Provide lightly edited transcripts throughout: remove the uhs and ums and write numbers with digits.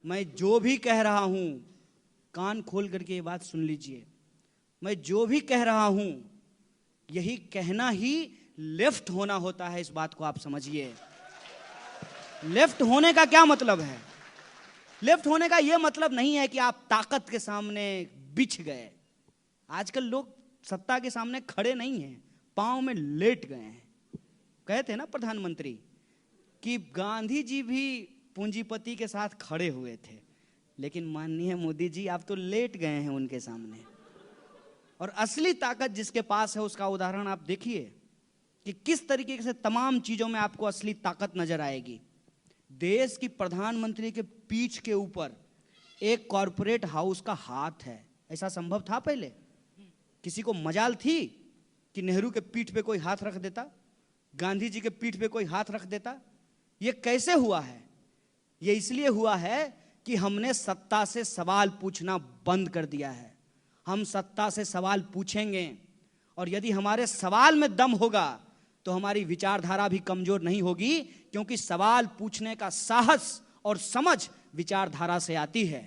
मैं जो भी कह रहा हूं, कान खोल करके ये बात सुन लीजिए, मैं जो भी कह रहा हूं यही कहना ही लेफ्ट होना होता है। इस बात को आप समझिए। लेफ्ट होने का क्या मतलब है? लेफ्ट होने का यह मतलब नहीं है कि आप ताकत के सामने बिछ गए। आजकल लोग सत्ता के सामने खड़े नहीं हैं, पांव में लेट गए हैं। कहते ना प्रधानमंत्री कि गांधी जी भी पूंजीपति के साथ खड़े हुए थे, लेकिन माननीय मोदी जी आप तो लेट गए हैं उनके सामने। और असली ताकत जिसके पास है उसका उदाहरण आप देखिए कि किस तरीके से तमाम चीजों में आपको असली ताकत नजर आएगी। देश की प्रधानमंत्री के पीठ के ऊपर एक कॉरपोरेट हाउस का हाथ है। ऐसा संभव था पहले? किसी को मजाल थी कि नेहरू के पीठ पे कोई हाथ रख देता, गांधी जी के पीठ पे कोई हाथ रख देता? ये कैसे हुआ है? ये इसलिए हुआ है कि हमने सत्ता से सवाल पूछना बंद कर दिया है। हम सत्ता से सवाल पूछेंगे और यदि हमारे सवाल में दम होगा तो हमारी विचारधारा भी कमजोर नहीं होगी, क्योंकि सवाल पूछने का साहस और समझ विचारधारा से आती है।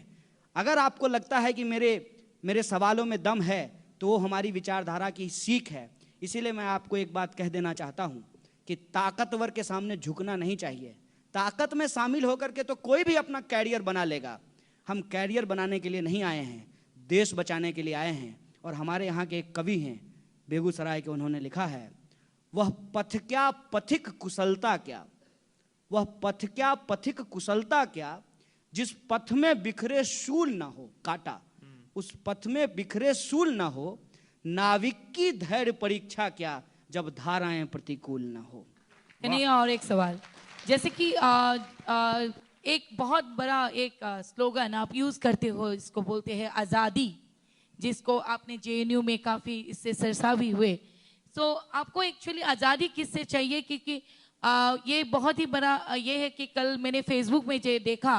अगर आपको लगता है कि मेरे सवालों में दम है तो वो हमारी विचारधारा की सीख है। इसीलिए मैं आपको एक बात कह देना चाहता हूं कि ताकतवर के सामने झुकना नहीं चाहिए। ताकत में शामिल होकर के तो कोई भी अपना कैरियर बना लेगा। हम कैरियर बनाने के लिए नहीं आए हैं, देश बचाने के लिए आए हैं। और हमारे यहाँ के एक कवि हैं बेगूसराय के, उन्होंने लिखा है, वह पथ क्या पथिक कुशलता क्या, वह पथ क्या पथिक कुशलता क्या, जिस पथ में बिखरे शूल ना हो काटा, उस पथ में बिखरे शूल ना हो, नाविक की धैर्य परीक्षा क्या, जब धाराएं प्रतिकूल ना हो। नहीं, और एक सवाल, जैसे कि एक बहुत बड़ा एक स्लोगन आप यूज करते हो, इसको बोलते हैं आज़ादी, जिसको आपने जेएनयू में काफी इससे सरसा भी हुए। तो आपको एक्चुअली आज़ादी किससे चाहिए? क्योंकि ये बहुत ही बड़ा ये है कि कल मैंने फेसबुक में देखा,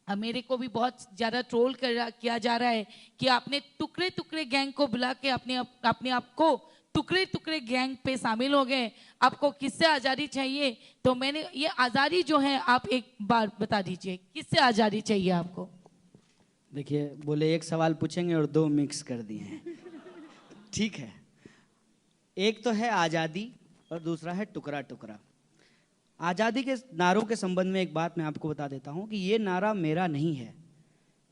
मेरे को भी बहुत ज़्यादा ट्रोल किया जा रहा है कि आपने टुकड़े टुकड़े गैंग को बुला के अपने आप को टुकड़े टुकड़े गैंग पे शामिल हो गए। आपको किससे आज़ादी चाहिए? तो मैंने ये आज़ादी जो है आप एक बार बता दीजिए, किससे आज़ादी चाहिए आपको? देखिए, बोले एक सवाल पूछेंगे और दो मिक्स कर दिए हैं। ठीक है, एक तो है आज़ादी और दूसरा है टुकड़ा टुकड़ा। आज़ादी के नारों के संबंध में एक बात मैं आपको बता देता हूं कि ये नारा मेरा नहीं है।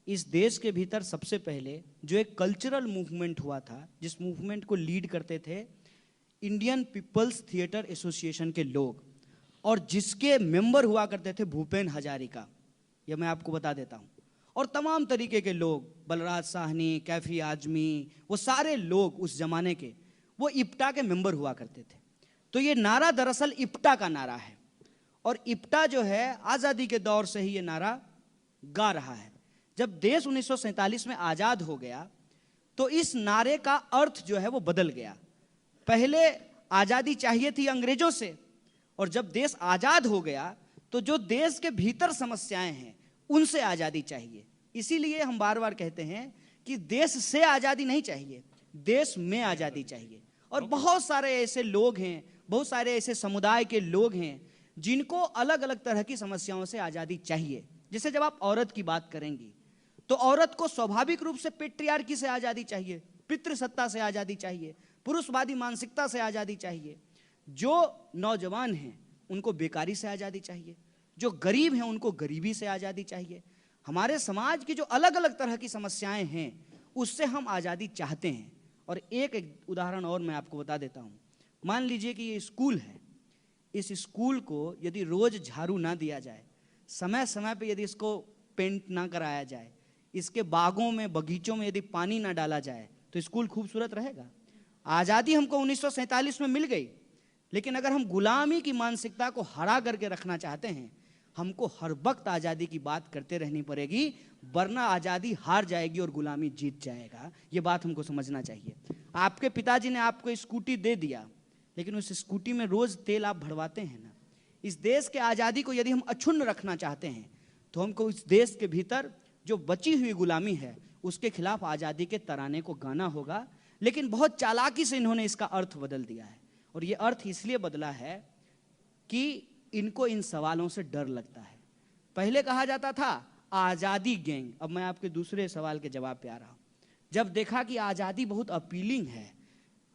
इस देश के भीतर सबसे पहले जो एक कल्चरल मूवमेंट हुआ था, जिस मूवमेंट को लीड करते थे इंडियन पीपल्स थिएटर एसोसिएशन के लोग, और जिसके मेंबर हुआ करते थे भूपेन हजारिका, यह मैं आपको बता देता हूं, और तमाम तरीके के लोग, बलराज साहनी, कैफी आजमी, वो सारे लोग उस जमाने के वो इप्टा के मेंबर हुआ करते थे। तो ये नारा दरअसल इप्टा का नारा है, और इप्टा जो है आज़ादी के दौर से ही ये नारा गा रहा है। जब देश 1947 में आज़ाद हो गया तो इस नारे का अर्थ जो है वो बदल गया। पहले आज़ादी चाहिए थी अंग्रेजों से, और जब देश आज़ाद हो गया तो जो देश के भीतर समस्याएं हैं उनसे आज़ादी चाहिए। इसीलिए हम बार बार कहते हैं कि देश से आज़ादी नहीं चाहिए, देश में आज़ादी चाहिए। और बहुत सारे ऐसे लोग हैं, बहुत सारे ऐसे समुदाय के लोग हैं जिनको अलग अलग तरह की समस्याओं से आज़ादी चाहिए। जैसे जब आप औरत की बात करेंगी तो औरत को स्वाभाविक रूप से पेट्रियार्की से आज़ादी चाहिए, पितृसत्ता से आज़ादी चाहिए, पुरुषवादी मानसिकता से आज़ादी चाहिए। जो नौजवान हैं उनको बेकारी से आज़ादी चाहिए, जो गरीब हैं उनको गरीबी से आज़ादी चाहिए। हमारे समाज की जो अलग अलग तरह की समस्याएं हैं उससे हम आज़ादी चाहते हैं। और एक उदाहरण और मैं आपको बता देता हूँ। मान लीजिए कि ये स्कूल है, इस स्कूल को यदि रोज झाड़ू ना दिया जाए, समय समय पे यदि इसको पेंट ना कराया जाए, इसके बागों में बगीचों में यदि पानी ना डाला जाए तो स्कूल खूबसूरत रहेगा? आज़ादी हमको 1947 में मिल गई, लेकिन अगर हम गुलामी की मानसिकता को हरा करके रखना चाहते हैं, हमको हर वक्त आज़ादी की बात करते रहनी पड़ेगी, वरना आज़ादी हार जाएगी और गुलामी जीत जाएगा। ये बात हमको समझना चाहिए। आपके पिताजी ने आपको स्कूटी दे दिया, लेकिन उस स्कूटी में रोज तेल आप भरवाते हैं ना। इस देश के आज़ादी को यदि हम अक्षुण्ण रखना चाहते हैं तो हमको इस देश के भीतर जो बची हुई गुलामी है उसके खिलाफ आज़ादी के तराने को गाना होगा। लेकिन बहुत चालाकी से इन्होंने इसका अर्थ बदल दिया है, और ये अर्थ इसलिए बदला है कि इनको इन सवालों से डर लगता है। पहले कहा जाता था आजादी गैंग। अब मैं आपके दूसरे सवाल के जवाब पे आ रहा हूं। जब देखा कि आजादी बहुत अपीलिंग है,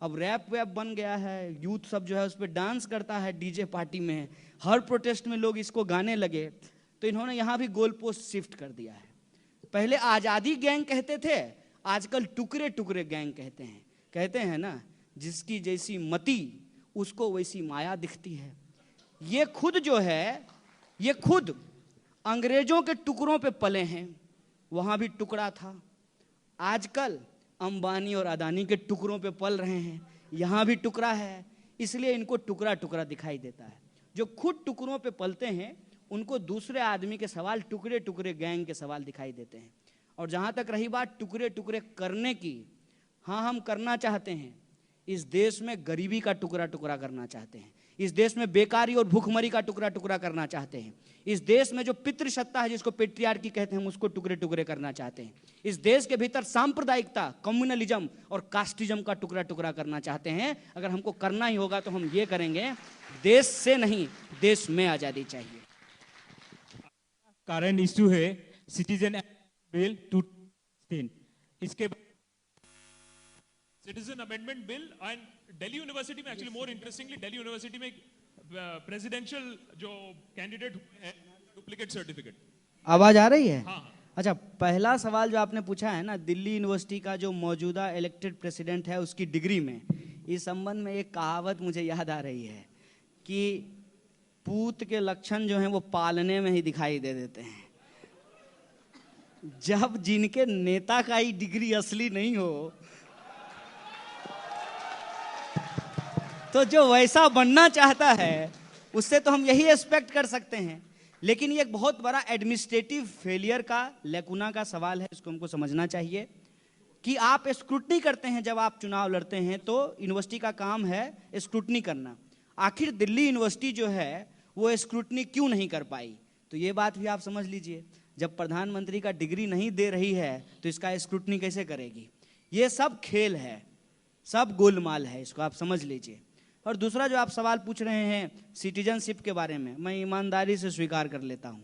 अब रैप वैप बन गया है, यूथ सब जो है उस पर डांस करता है डीजे पार्टी में, हर प्रोटेस्ट में लोग इसको गाने लगे, तो इन्होंने यहां भी गोल पोस्ट शिफ्ट कर दिया है। पहले आजादी गैंग कहते थे, आजकल टुकड़े टुकड़े गैंग कहते हैं। कहते हैं ना, जिसकी जैसी मति उसको वैसी माया दिखती है। ये खुद जो है, ये खुद अंग्रेजों के टुकड़ों पे पले हैं, वहां भी टुकड़ा था। आजकल अंबानी और अदानी के टुकड़ों पे पल रहे हैं, यहां भी टुकड़ा है, इसलिए इनको टुकड़ा टुकड़ा दिखाई देता है। जो खुद टुकड़ों पे पलते हैं उनको दूसरे आदमी के सवाल टुकड़े टुकड़े गैंग के सवाल दिखाई देते हैं। और जहां तक रही बात टुकड़े टुकड़े करने की, हाँ हम करना चाहते हैं। इस देश में गरीबी का टुकड़ा टुकड़ा करना चाहते हैं, इस देश में बेकारी और भूखमरी का टुकड़ा टुकड़ा करना चाहते हैं, इस देश में जो पितृसत्ता है जिसको पेट्रियार्की कहते हैं हम उसको टुकड़े टुकड़े करना चाहते हैं, इस देश के भीतर सांप्रदायिकता, कम्युनलिज्म और कास्टिज्म का टुकड़ा टुकड़ा करना चाहते हैं। अगर हमको करना ही होगा तो हम ये करेंगे, देश से नहीं देश में आजादी चाहिए। करंट इशू है सिटीजन बिल 2016, इसके citizen amendment bill and Delhi University में actually more interestingly Delhi University में प्रेसिडेंशियल जो कैंडिडेट है डुप्लीकेट सर्टिफिकेट। आवाज आ रही है? हाँ। अच्छा, पहला सवाल जो आपने पूछा है ना, दिल्ली यूनिवर्सिटी का जो मौजूदा इलेक्टेड प्रेसिडेंट है उसकी डिग्री में, इस संबंध में एक कहावत मुझे याद आ रही है कि पूत के लक्षण जो हैं वो पालने में ही दिखाई दे देते हैं। जब जिनके नेता का ही डिग्री असली नहीं हो तो जो वैसा बनना चाहता है उससे तो हम यही एक्सपेक्ट कर सकते हैं। लेकिन ये एक बहुत बड़ा एडमिनिस्ट्रेटिव फेलियर का, लैकुना का सवाल है, इसको हमको समझना चाहिए कि आप स्क्रूटनी करते हैं। जब आप चुनाव लड़ते हैं तो यूनिवर्सिटी का काम है स्क्रूटनी करना। आखिर दिल्ली यूनिवर्सिटी जो है वो स्क्रूटनी क्यों नहीं कर पाई, तो ये बात भी आप समझ लीजिए। जब प्रधानमंत्री का डिग्री नहीं दे रही है तो इसका स्क्रूटनी कैसे करेगी? ये सब खेल है, सब गोलमाल है, इसको आप समझ लीजिए। और दूसरा जो आप सवाल पूछ रहे हैं सिटीजनशिप के बारे में, मैं ईमानदारी से स्वीकार कर लेता हूँ,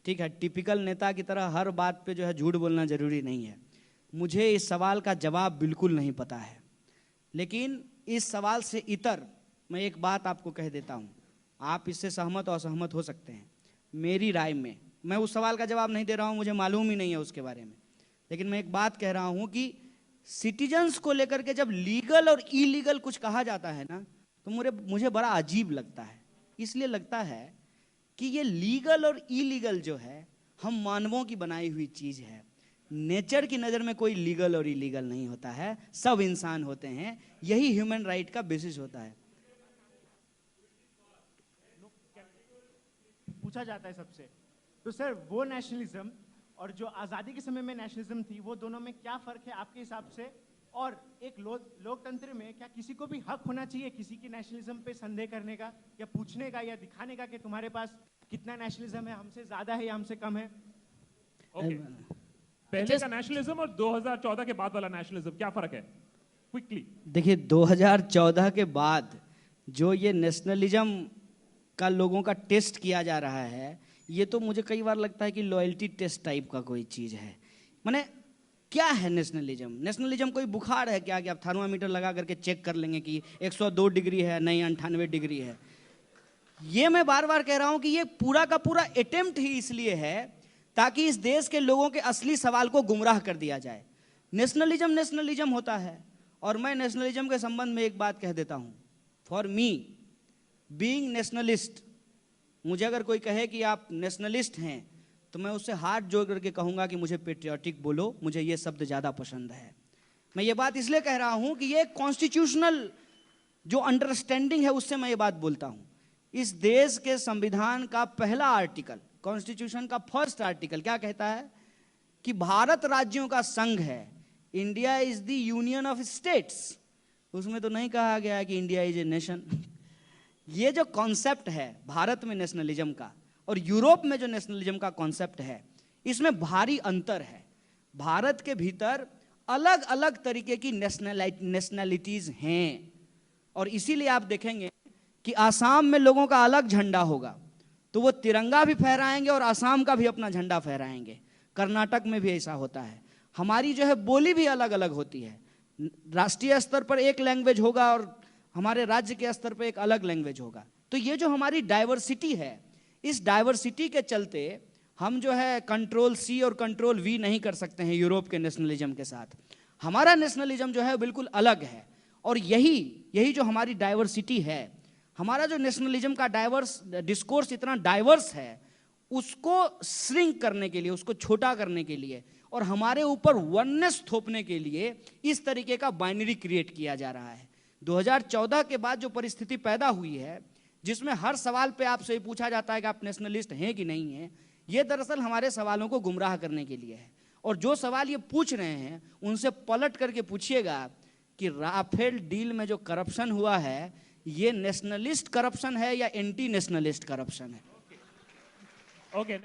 ठीक है। टिपिकल नेता की तरह हर बात पे जो है झूठ बोलना जरूरी नहीं है। मुझे इस सवाल का जवाब बिल्कुल नहीं पता है, लेकिन इस सवाल से इतर मैं एक बात आपको कह देता हूँ, आप इससे सहमत और असहमत हो सकते हैं। मेरी राय में, मैं उस सवाल का जवाब नहीं दे रहा हूँ, मुझे मालूम ही नहीं है उसके बारे में, लेकिन मैं एक बात कह रहा हूँ कि सिटीजन्स को लेकर के जब लीगल और इलीगल कुछ कहा जाता है ना, तो मुझे बड़ा अजीब लगता है। इसलिए लगता है कि ये लीगल और इलीगल जो है हम मानवों की बनाई हुई चीज है। नेचर की नज़र में कोई लीगल और इलीगल नहीं होता है, सब इंसान होते हैं, यही ह्यूमन राइट का बेसिस होता है। पूछा जाता है सबसे, तो सर वो नेशनलिज्म और जो आज़ादी के समय में नेशनलिज्म थी, वो दोनों में क्या फ़र्क है आपके हिसाब से? और एक लोकतंत्र में क्या किसी को भी हक होना चाहिए किसी की नेशनलिज्म पे संदेह करने का, या पूछने का, या दिखाने का कि तुम्हारे पास कितना नेशनलिज्म है, हमसे ज़्यादा है या हमसे कम है? ओके, पहले का नेशनलिज्म और 2014 के बाद वाला नेशनलिज्म क्या फ़र्क है? क्विकली देखिए, 2014 के बाद जो ये नेशनलिज्म का लोगों का टेस्ट किया जा रहा है, ये तो मुझे कई बार लगता है कि लॉयल्टी टेस्ट टाइप का कोई चीज़ है। माने क्या है नेशनलिज्म? नेशनलिज्म कोई बुखार है क्या कि आप थर्मामीटर लगा करके चेक कर लेंगे कि 102 डिग्री है, नहीं 98 डिग्री है? ये मैं बार बार कह रहा हूं कि ये पूरा का पूरा अटेम्प्ट ही इसलिए है ताकि इस देश के लोगों के असली सवाल को गुमराह कर दिया जाए। नेशनलिज्म होता है, और मैं नेशनलिज्म के संबंध में एक बात कह देता हूं। फॉर मी बीइंग नेशनलिस्ट, मुझे अगर कोई कहे कि आप नेशनलिस्ट हैं तो मैं उससे हाथ जोड़ करके कहूंगा कि मुझे पेट्रियाटिक बोलो, मुझे ये शब्द ज़्यादा पसंद है। मैं ये बात इसलिए कह रहा हूं कि ये कॉन्स्टिट्यूशनल जो अंडरस्टैंडिंग है उससे मैं ये बात बोलता हूं। इस देश के संविधान का पहला आर्टिकल, कॉन्स्टिट्यूशन का फर्स्ट आर्टिकल क्या कहता है कि भारत राज्यों का संघ है, India is the union of states. उसमें तो नहीं कहा गया है कि इंडिया इज ए नेशन। ये जो कॉन्सेप्ट है भारत में नेशनलिज्म का और यूरोप में जो नेशनलिज्म का कॉन्सेप्ट है, इसमें भारी अंतर है। भारत के भीतर अलग अलग तरीके की नेशनलिटीज हैं, और इसीलिए आप देखेंगे कि आसाम में लोगों का अलग झंडा होगा, तो वो तिरंगा भी फहराएंगे और असम का भी अपना झंडा फहराएंगे। कर्नाटक में भी ऐसा होता है। हमारी जो है बोली भी अलग अलग होती है। राष्ट्रीय स्तर पर एक लैंग्वेज होगा और हमारे राज्य के स्तर पर एक अलग लैंग्वेज होगा। तो ये जो हमारी डाइवर्सिटी है, इस डाइवर्सिटी के चलते हम जो है कंट्रोल सी और कंट्रोल वी नहीं कर सकते हैं यूरोप के नेशनलिज्म के साथ। हमारा नेशनलिज्म जो है बिल्कुल अलग है, और यही जो हमारी डाइवर्सिटी है, हमारा जो नेशनलिज्म का डिस्कोर्स इतना डाइवर्स है, उसको श्रिंक करने के लिए, उसको छोटा करने के लिए और हमारे ऊपर वननेस थोपने के लिए इस तरीके का बाइनरी क्रिएट किया जा रहा है। 2014 के बाद जो परिस्थिति पैदा हुई है, जिसमें हर सवाल पे आपसे पूछा जाता है कि आप नेशनलिस्ट हैं कि नहीं हैं, ये दरअसल हमारे सवालों को गुमराह करने के लिए है। और जो सवाल ये पूछ रहे हैं उनसे पलट करके पूछिएगा कि राफेल डील में जो करप्शन हुआ है, ये नेशनलिस्ट करप्शन है या एंटी नेशनलिस्ट करप्शन है। Okay.